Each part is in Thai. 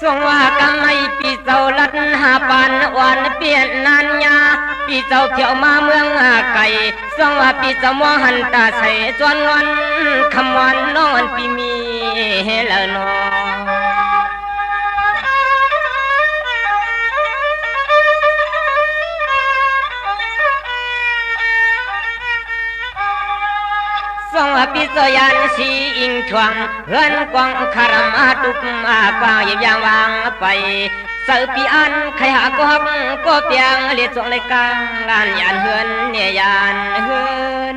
สวงว่ากันไม่ปีเจ้าลัดหาปานวันเปลี่ยนนานยาปีเจ้าเที่ยวมาเมืองไก่สวงว่าปีเจ้ามอหันตาใส่จวนวันคำวันนอนปีมีเฮลนอสองปีเสยันสีอิงทวงเฮือนกวางคารมาตุกมากว่าอย่างวางไปเสือปีอันใครหากอกก็เปียงเลียดสองเลยกลางลานยานเฮือนเนี่ยยานเฮือน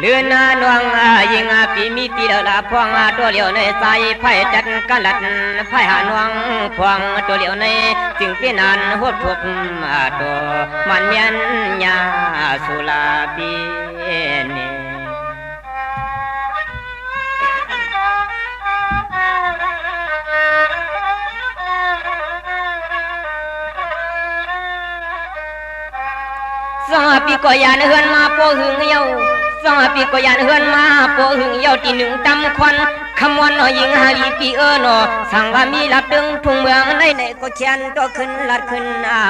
เลือนนานวงยิงปีมีตีเดลาพวงตัวเหลียวในใจไผ่จัดกันลัดไผ่หานวงพวงตัวเหลียวในจึงเป็นนานหดทุกตัวมันเมียนยาสุลาปีเนสองปีก็ยานเฮือนมาโปหึงเยาสองปีก็ยานเฮือนมาโปหึงเยาที่หนึ่งตำควันคำวันนอยิงหาลีปีนอสั่งว่ามีลับดึงทุ่งเมืองในก็เชียนตัวขึ้นลัดขึ้น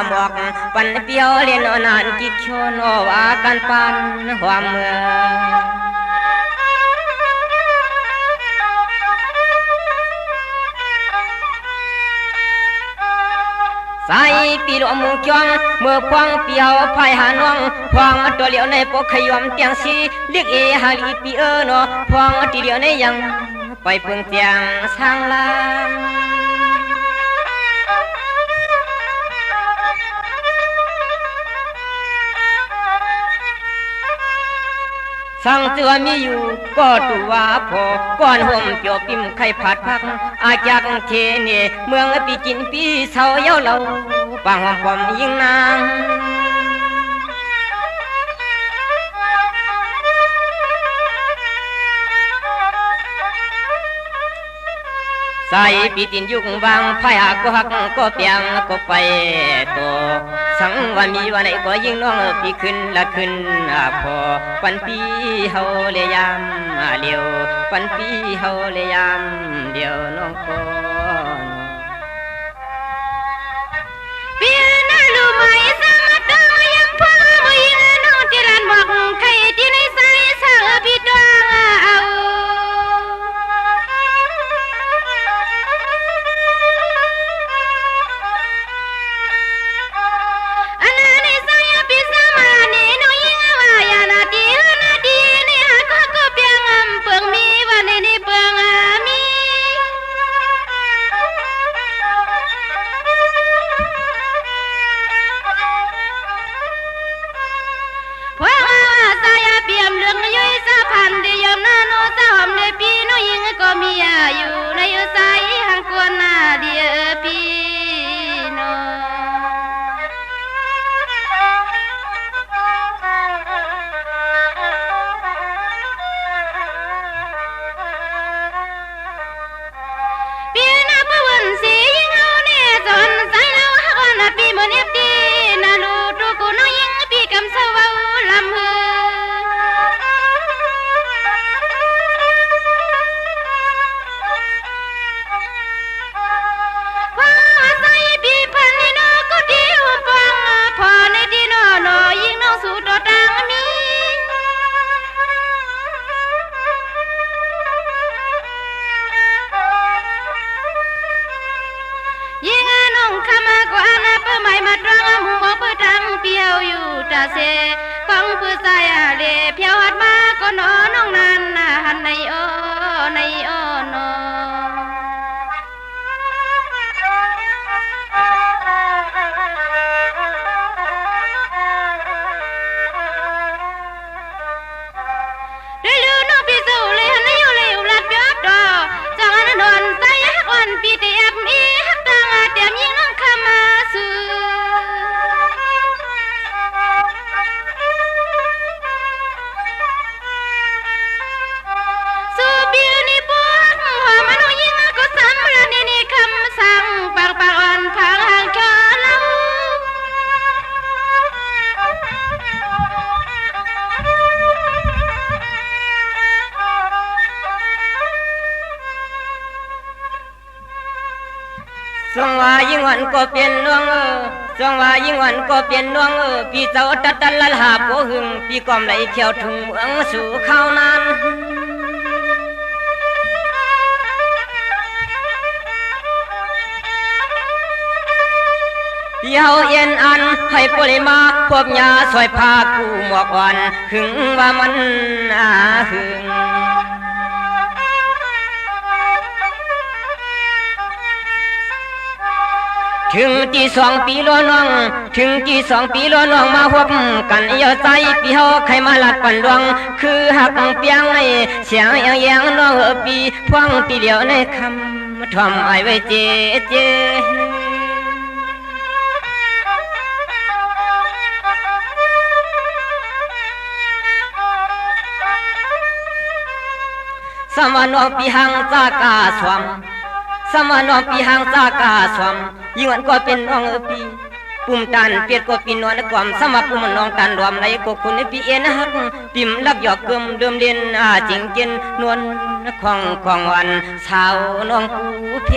หมอกปันเปียวเลียนนานกิจชนว่ากันปันหัวเมืองใส่ปีหลวงมุงจวงเมื่อพวงเปียวไผ่หานวงพวงตัวเหลียวในปกขยมเตียงสีเรียกหาลีปีนอพวงตีเหลียวในยังไปเพิ่งเตียงสร้างลานสั่งเตือมีอยู่ก็ตัวพอก่อนห่มเกี่ยวปิมไข่ผัดพักอาจากเทเนเมืองปีกินปีเสาเย้าเราปางหอมปอมยิงนางใส่ปีตินยุกบางไผ่หักก็หักก็เปียงก็ไปตัวสังวันมีวันไหนก็ยิ่งน้องปีขึ้นละขึ้นพอปันปีเฮาเลยยามเดียวปันปีเฮาเลยยามเดียวน้องก็ปีน่ารู้ไหมสามารถตัวยังพอมือยังน้องที่ร้านบอกใครที่ในสายสาวพี่ดวงเอา ยิ่งวันก็เปลี่ยนน้องสองว่ายิ่งวันก็เปลี่ยนน้องพี่เจ้าตัดละหาโปหึงพี่กอมไหลเขียวถึงเมืองสู่ข้าวนานเยาเย็นอันให้ปริมาพบยาสวยพากูหมอกวันหึงว่ามันหึงถึงที่2 ปีล้อน้องถึงที่2 ปีล้อน้องมาหวบกันเยาใจปีเฮาใครมาลัดปันดวงคือหักเปียงไอเสียงยังน้องปีพวงปีเดียวในคำทอมไอไว้เจสมานองปีหังจากาสวมสมานองปีหังจากาสวมยิ่งวันก็เป็นน้องปีปุ่มตันเปียดก็ปีนอนความสมาปุ่มน้องตันรวมในก็คุณปีเอ็นหักปิมลับหยอกเกิมเดิมเด่นจริงเจนนวลของวันสาวน้องกูเพ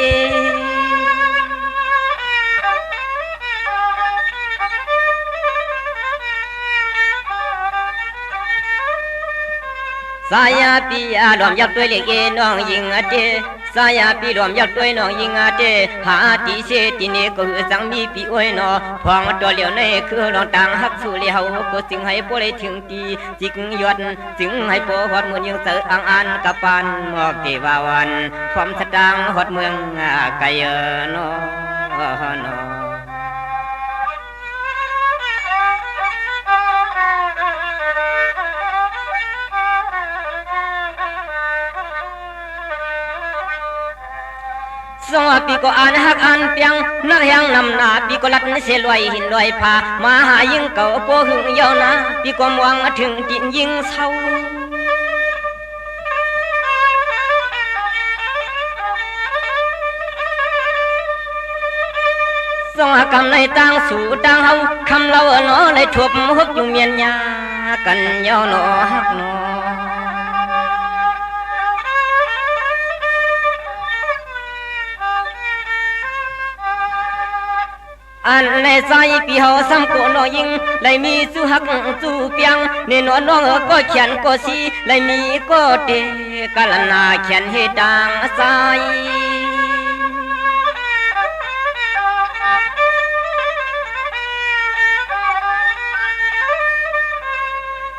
สายาปีรวมยับด้วยเล็กน้องยิงเจสายาปีรวมยับด้วยน้องยิงเจหาตีเสติเนก็คือสังมีปีอ้อยนอพองตัวเหลียวในคือน้องต่างหักสู่เลี้ยวก็จึงให้พวกเลยถึงตีจิกยอดจึงให้พวกหอดเมืองยังเสืออันกับปานหมอกเทวาวันความสดางหอดเมืองไกลนอนอสองปีก็อ่านหักอ่านเปียงนักยังนำหน้าปีก็ลัดเสียลอยหินลอยผามาหายิงเก่าโปหึงยาวนะปีก็มองถึงดินยิงเศร้าสองคำในต่างสู่ต่างเฮาคำเราเนาะเลยทบฮบอยู่เมียนยากันยาวเนาะฮักเนาะอันในใจปีเฮาซ้ำกูน้องยิงเลยมีสู้หักสู้เปียงเนนน้องก็เขียนก็สีเลยมีก็เตกะลนาเขียนให้ดังใจ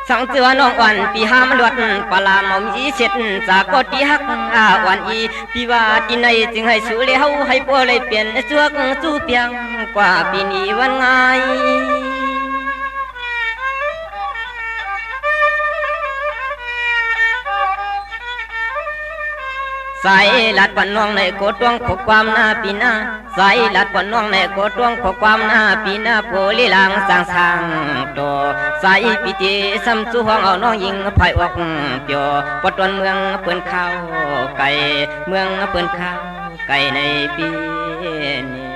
สังเตือน้องอ่อนปีหามลวดปลาหมอมีเสร็จจากก็ตีหักอ่อนอีปีว่าที่ไหนจึงให้สู้เลยเฮาให้พวกเลยเปลี่ยนสวกสู้เปียงกว่าปีนี้วันไงสายลัดปนน้องในโกดวงขอความหน้าปีหน้าสายลัดปนน้องในโกดวงขอความหน้าปีหน้าโพลิลังสร้างโตสายปีเจซ้ำสู้ห้องเอาน้องยิงไผ่ออกเปียวปดวันเมืองเปิ้นข้าวไก่เมืองเปิ้นข้าวไก่ในปีนี้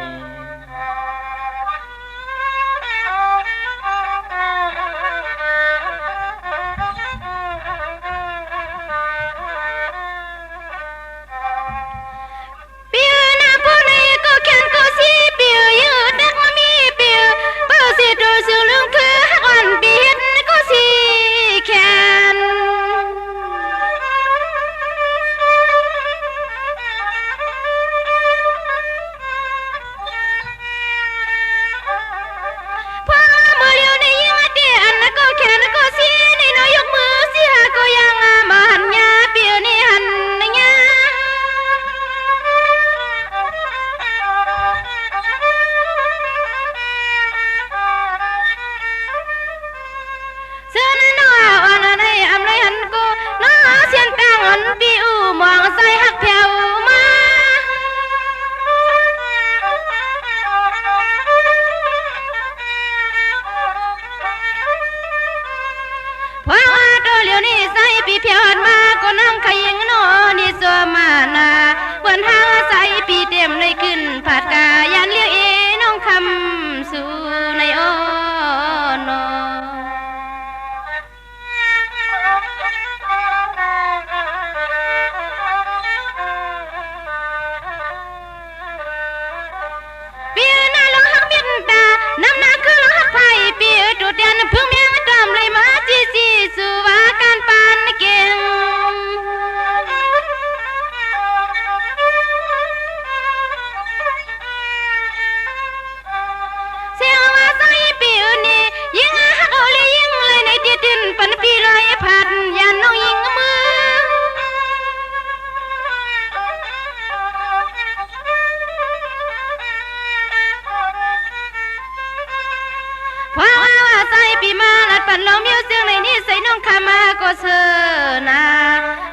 ใส่ปีมาลัดปั่นลองเมียวเสียงในนี้ใส่น้องขามาก็เสือนา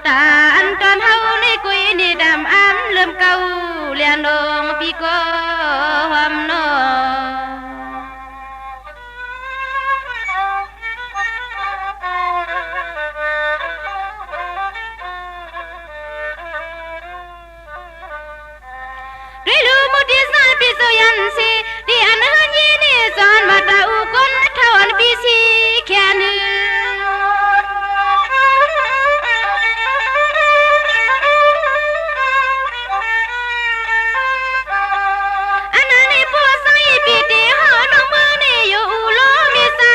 ตาอันตอนเฮาในกุยนี่ดำอ้ำเริ่มเก่าเลียนดงปีก็หอมนอด้วยลูมุติสายปีโซยันซีดีอันเฮนีนี่จอนมาตาอุกนเท่าอันปีซีแค่นึอันนั้นนี่ผู้ใส่ปีตีหอน้องมือนี่อยู่โลมีใส่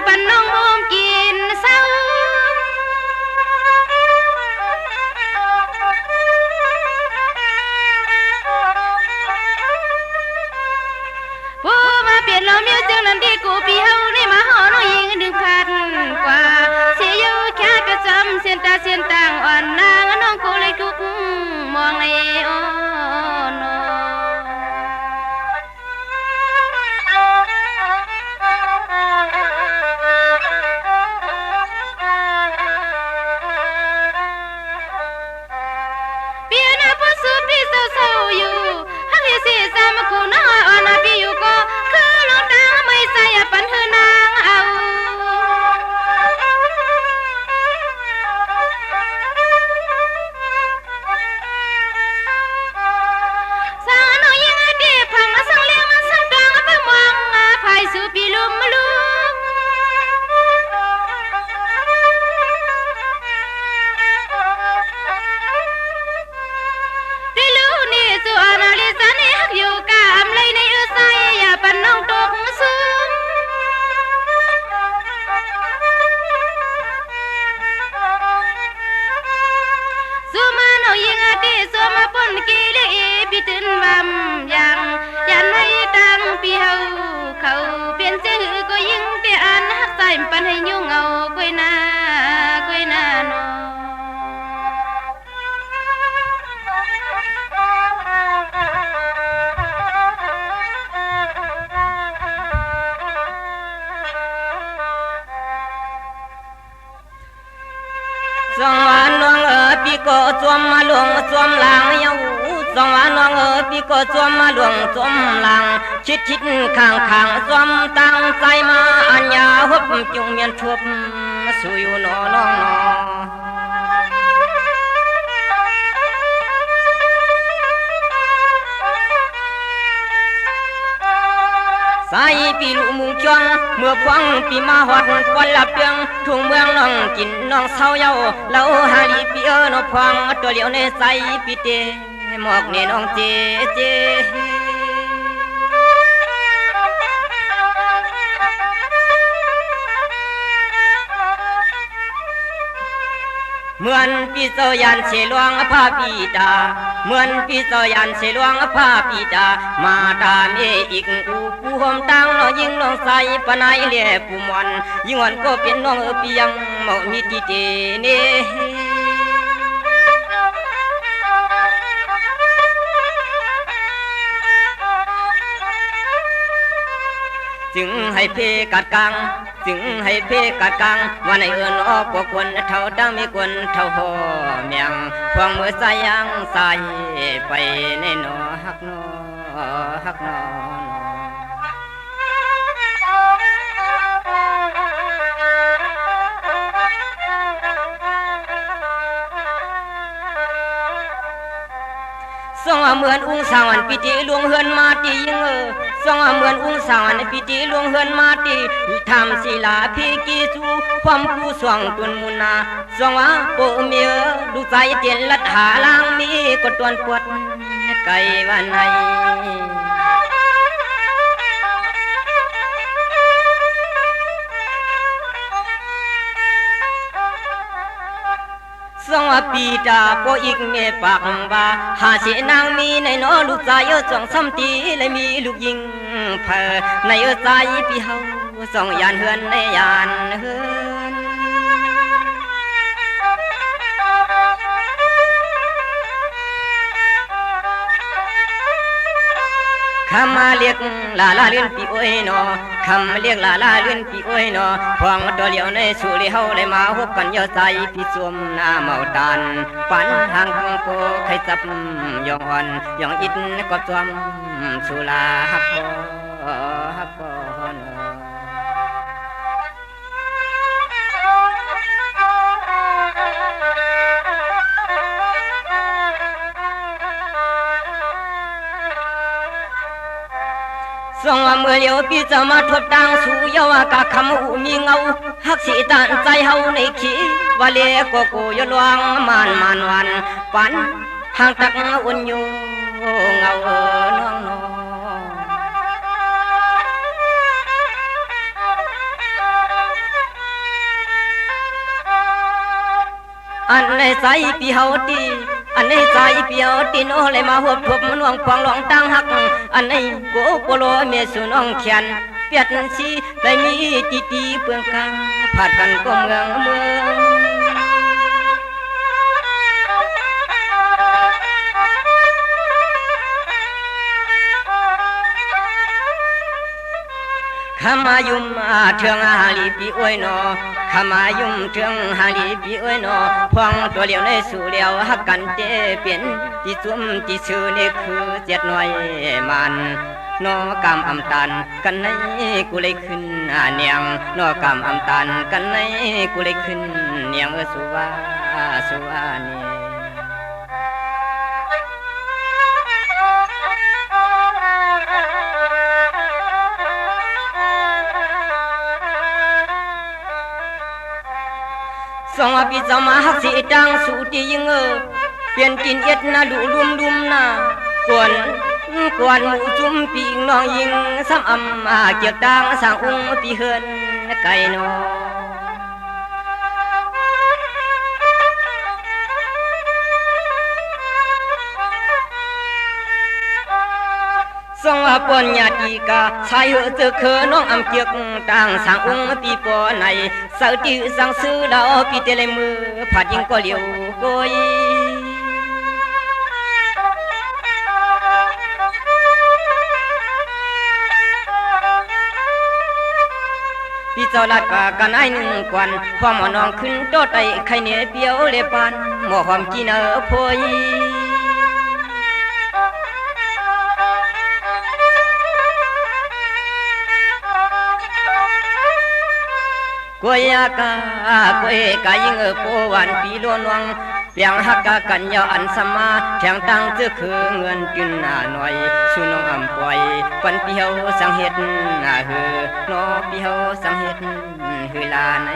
ปันน้องมุมกินเศร้าเปลี่ยนเราเมียวเสียงนั้นที่กูปีเฮาได้มาหอน้อยยิงดึงพันกว่าเสียอยู่แค่กระจำเสียนตาเสียนต่างอ่อนนางน้องกูเลยทุกมองในอ่อนเปลี่ยนหน้าผู้สูบที่เศร้าๆอยู่ฮักเฮสีสามกูน้อยอ่อนปีอยู่ก็ไม่ใส่ปันเฮนางเอาสังน้อยยังดีพังสังเลี้ยงสังตางไปมองภายสู่ปีลุมลุงได้รู้นี่สู่อนาลิซานี่ฮักอยู่กามเลยในอุสัยอย่าปันน้องตกสูงสู่มาน้องยิงตีสู่มาปนกีเลปีตื่นวัมยังยันให้ตังปีเฮาเขาเปลี่ยนเสียหือก็ยิงเตียอันฮักใส่ปันให้ยุ่งเอาก้อยหน้าน้องสองวันน้องปีก็จวมมาหลวงจวมหลังเยาสองวันน้องปีก็จวมมาหลวงจวมหลังชิดข้างจวมตั้งใจมาอัญญาหบจุงเมียนทุบสู่อยู่น้องสายปีลุมุงจวงเมื่อควงปีมาหอดปอนลับเปียงทุ่งเมืองน้องกินน้องเศร้าเยาเราหาลีปีน้องพองตัวเหลียวในใสปีเตหมอกในน้องเจเหมือนปีโซยันเชลวงพาปีดาเหมือนปีโซยันเชลวงพาปีดามาตามอีกอูผู้ห่มตังน้องยิงน้องใสปนายเล่ผู้มอนยิ่งวันก็เป็นน้องเปียงเมามีตีเตเนจึงให้เพกัดกังจึงให้เพกัดกังวันในเอื่นออกพวกคนเท่าดังมีคนเท่าหอเมียงพวงมือใส่ยังใส่ไปในหนอฮักหนอส่งเหมือนอุ้งสาวอันปีติลวงเฮือนมาตียิงส่งเหมือนอุ้งสาวอันปีติลวงเฮือนมาตีทำศิลาพิกีจูความผู้ส่งตุนมุนาส่งว่าโปเมียดูใจเตียนลัดหาลางมีกดตวนปวดไกวันไหนสองปีตาโปอีกเมปากบาหาเสนางมีในน้อลูกชายสองซ้ำตีและมีลูกยิงเพอในใจพี่เฮาสองยานเฮือนในยานเฮือนข้ามาเรียกลาเล่นปีโอ้ยนอ คำเรียกลาเลื่อนปีอ้วยนอพวงตัวเหลียวในสู่เลี้ยวเลยมาหกกันยอใสพี่สวมหน้าเมาตันปันทางโกใครจับยองอ่อนยองอิดก็จวมสุลาฮักพอนอส่งว่าเมื่อเลี้ยวพี่จะมาทบดังสู่เยาวกะคำหูมีเงาหักสีตันใจเฮาในขีว่าเลี้ยก็กูยลวงมันวันปันห่างตักอุ่นอยู่เงาน้องนออันในใจพี่เฮาตีอันในใจเปียวตีนโอเลยมาหัวพบมันวงควงหลองตั้งหักอันในโกโปโลเมสุน้องเขียนเปียดสีได้มีตีเปลืองกลางผาดกันก็เมืองขมายุมเทืองหาลีปีอ้วยนอขมายุมเทืองหาลีปีอ้วยนอพวงตัวเลี้ยวในสู่เลี้ยวหักกันเจเปลี่ยนที่จุ่มที่ชื่อนี่คือเจ็ดหน่วยมันนอกรรมอำตันกันในกูเลยขึ้นเนียงนอกรรมอำตันกันในกูเลยขึ้นเนียงสุวานีสองปีจะมาหักสีดังสู่ที่ยิงเปลี่ยนกินเอ็ดนาดูลุมนากวนหมูจุ่มปีงน้องยิงซ้ำอำเกียกดังสั่งองค์ปีเฮินไก่นอส่งว่าปนญาติกาชายเจอเคน้องอำเกียกต่างสั่งองค์ปีปอในเสาจื้อสั่งซื้อเราปีเตลมือผัดยิงก็เลี้ยวก้อยปีเจ้าลัดกะกันไอ้หนึ่งกวนพอหมอนองขึ้นโตไตไข่เนื้อเปียวเลปันหมอหอมกินพอยกวยกายิงปูวันปีโลนวังเปียงหักกะกันยาอันสมาแทงตั้งเจอคือเงินกินหน่อยสุนองอำปล่อยปันเปียวสังเฮ็ดหือนอเปียวสังเฮ็ดหือลาใน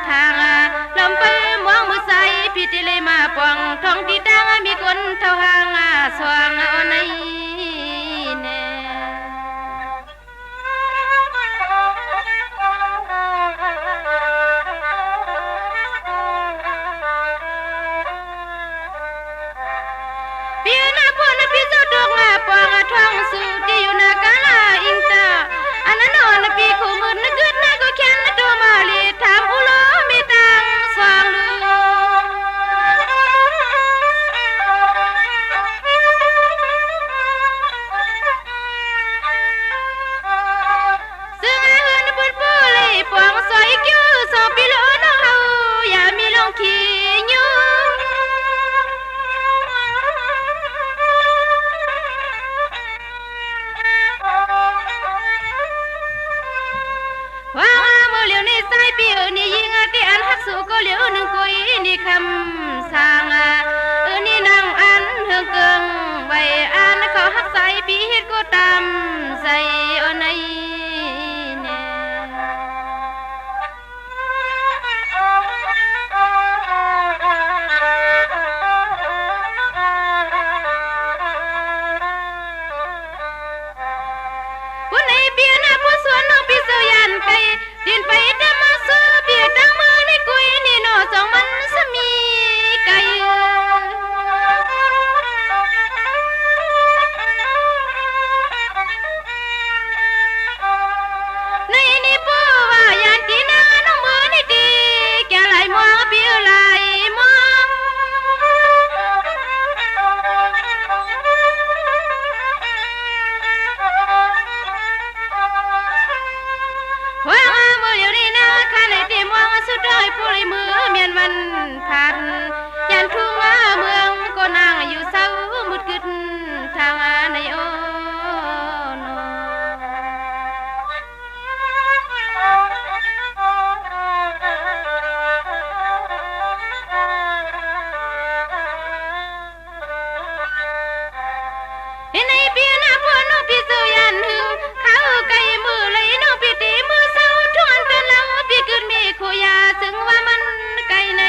ทางลำไปมองมือใสพี่ติเลยมาปองท้องที่ดังมีคนเท่าหางสว่างเอาในแน่พี่น่ะพวกน่ะพี่สุดดอกปองท้องสู่ที่อยู่นากาลาอิงตาอันนั้นนอนพี่คู่มือนึกเกิดน่ะก็แค้นตัวมาลีถามอุโลมีตังสว่างลือซึ่งเฮือนปุ่นปูเลยปองซอยกิ้วสองปีโลน้องเฮาอย่ามีลงขี้ยุ่งว่ามือเหลียวในสายปีนี่ยิงที่อันหักสู่ก็เหลียวหนึ่งกุยนี่คำสั่งนี่นางอันเฮืองเกิงไว้อันเขาหักใส่ปีเฮ็ดก็ตามใส่เอาในแน่ผู้ในเบียน่ะผู้สวนน้องพี่เสียวยันไกดินไปแต่มาซื้อเบียตั้งมือในกุยนี่นอสองมันสมีไก่ในนี่ปูว่ายันตีนางน้องมือในตีแกไหลมองเบียไหลมองว่ามือเดี๋ยวนี้นะข้าในตีมองสุดด้อยผู้ไรมือเมียนวันพันยันทุ่งว่าเมืองก็นางอยู่เศร้ามุดกึดทางในโอโนในเบียน่ะพวกน้องพี่เสียวยันหึงเขาไก่มือเลยน้องพี่ตีมือเศร้าทวนเป็นเราพี่กึดมีคุยาซึ่งว่ามันไก่ใน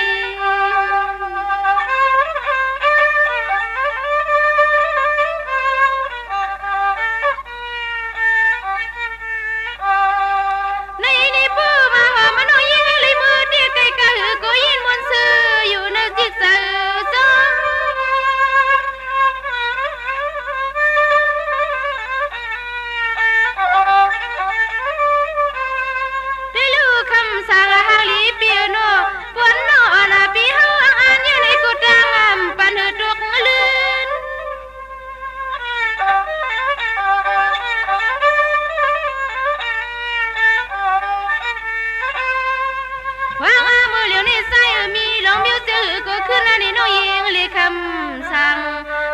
ในนี่ปูมาหอมมันยิงเลยมือที่ไก่กะหือก็ยินมนต์ซื้ออยู่ในจิตเสือซ้อได้ลูกคำสั่งหาลีเปียโนปวนโนนาปีเฮาอันอยู่ในกุฏางปันหือตกลื่นว่ามือเหลียวในใส่มีลองมิวจื้อก็ขึ้นอันนี้น้องยิงเลยคำสั่ง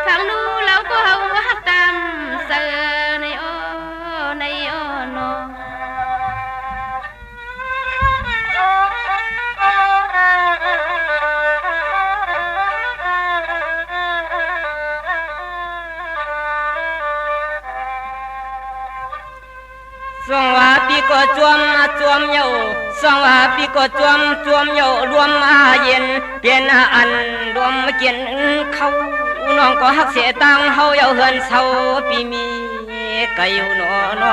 ทางนู้เราก็เฮาหักตามเสือในโอโนสองว่าปีก็จวมเยาสองว่าปีก็จวมเยารวมมาเย็นเปลี่ยนอันรวมเกียนเขาน้องก็หักเสียตังเฮาเยาเฮือนเศร้าปีมีไก่อยู่น้องน้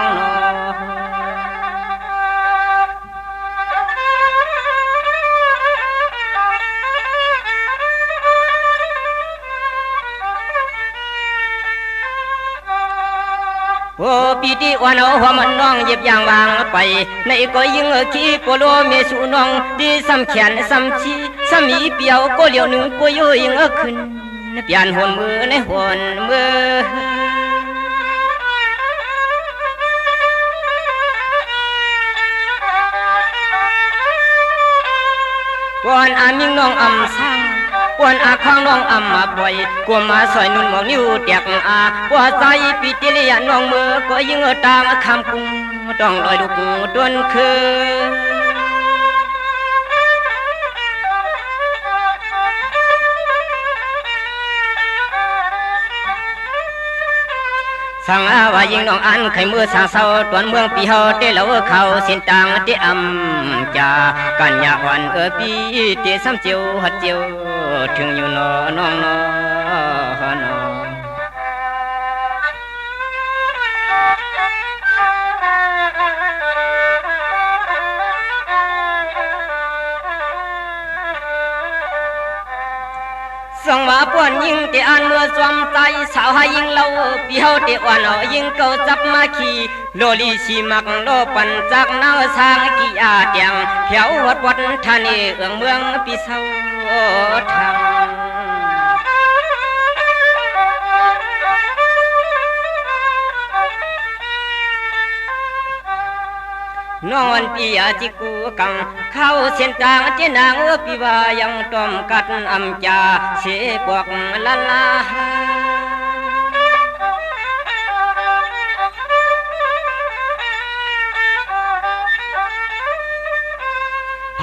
โอ้ปีที่วันเอาหัวมันน้องเย็บยางวางไปในก็ยิงขี้โปโลเมสูน้องดีซ้ำแขนซ้ำชีซ้ำมีเปียวก็เหลียวหนึ่งก็โยยิงขึ้นเปลี่ยนหัวมือในหัวมือวันอามิงน้องอำสร้างวันอาข้างน้องอำมาบ่อยกลัวมาซอยนุ่นมองนิ้วแตกอาว่าใจปีติเลียน้องมือก็ยิงตามคำกุ้งต้องลอยลูกต้นคือสั่งว่า ยิงน้องอันไข่มือสางเศร้าตวนเมืองปีเฮาเตเหลาเขาเส้นต่างเตอำจากันยาวันปีเตซ้ำเจียวหัดเจียวถึงอยู่นอน้องนอนอสองว่าป่วนยิงเตอันเมื่อสวมใจสาวให้ยิงเราปีเฮาเตอ่อนยิงเก่าจับมาขี่โลลีชีมักโลปันจากนาวสางกี่อาเตียงแถววัดทานีเอืองเมืองปีเศร้าทางนอนปีอาจิกูกังเข้าเส้นทางเจนางปีว่ายังต้มกัดอำจาเสปวกละลา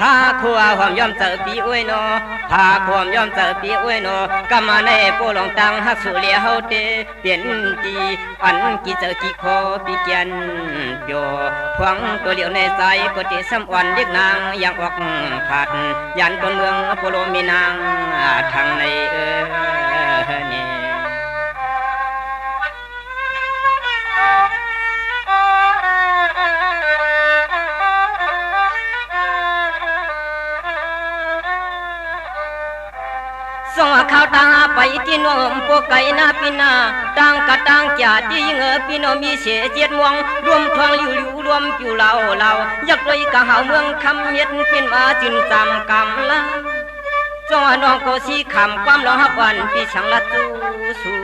พาขัวความยอมเจอปีอ้วยนอพาความยอมเจอปีอ้วยนอกำมาในโปลองตังหักสุเลียเฮาเตเปลี่ยนตีอันกี่เจอกี่คอปีเกียนโยพวงตัวเดียวในใจก็เตซ้ำวันเรียกนางอย่างออกผัดยันต้นเมืองโปโลมีนางทางในเนี่ยส่งข่าวตาไปที่นมพวกไก่นาปีนาตั้งกะตั้งจ่าที่เงอพี่น้องมีเสียเจียดมวงรวมทองหลิวหลิวรวมอยู่เหล่าอยากด้วยกะหาเมืองคำเย็ดเป็นมาจินจำกำละจ้าน้องก็สีคำความร้องฮับวันปีช่างละตู้สู้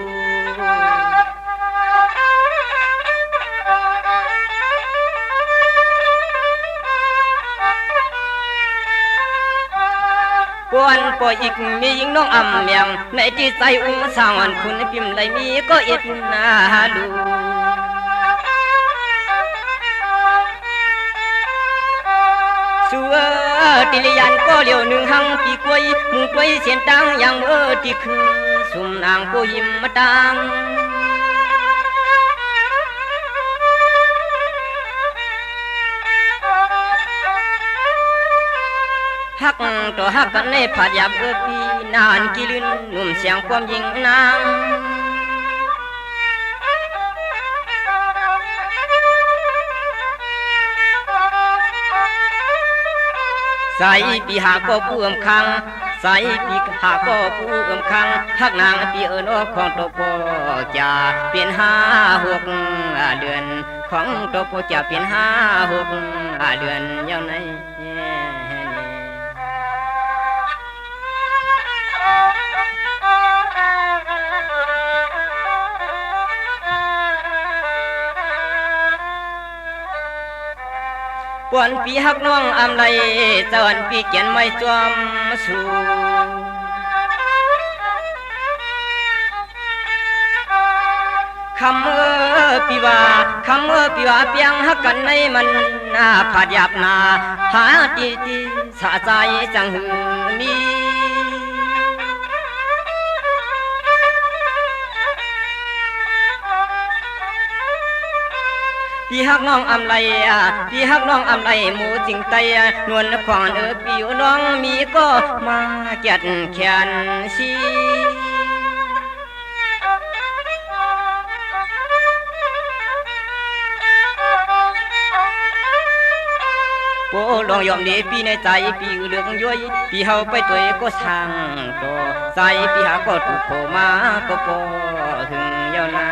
กวนปอยอีกมียิงน้องอำเมียงในที่ใจอุ้งสางวันคุณพิมพ์เลยมีก็เอ็ดนาดูสัวติลยันก็เลี้ยวหนึ่งหังปีกวยมุงกวยเสียนตังอย่างที่คือสุ่มนางก็ยิ้มมาตังฮักตัวฮักกันในผาดยาเบอปีนานกิลืนหนุ่มเสียงความยิงนางใส่ปีหาก็ผู้อมคังใส่ปีหาก็ผู้อมคังฮักนางปีนอกของตัวพ่อจะเปลี่ยน5-6เดือนของตัวพ่อจะเปลี่ยน5-6เดือนยาวในปวนปีฮักน้องอำไรสวรรค์ปีเกียนไม่จวมสู่คำปีว่าเปียงฮักกันในมันผาดหยาบนาหาตีสะใจจังหือมีพี่ฮักน้องอำไรพี่ฮักน้องอำไรหมูจิงไตนวลขวานปีอยู่น้องมีก็มาเกียดแขนชีโปลองยอมดีปีในใจปีเหลืองย้อยปีเฮาไปตัวก็ช่างตัวใจปีหาก็ถูกโผมาก็พอถึงยาวนา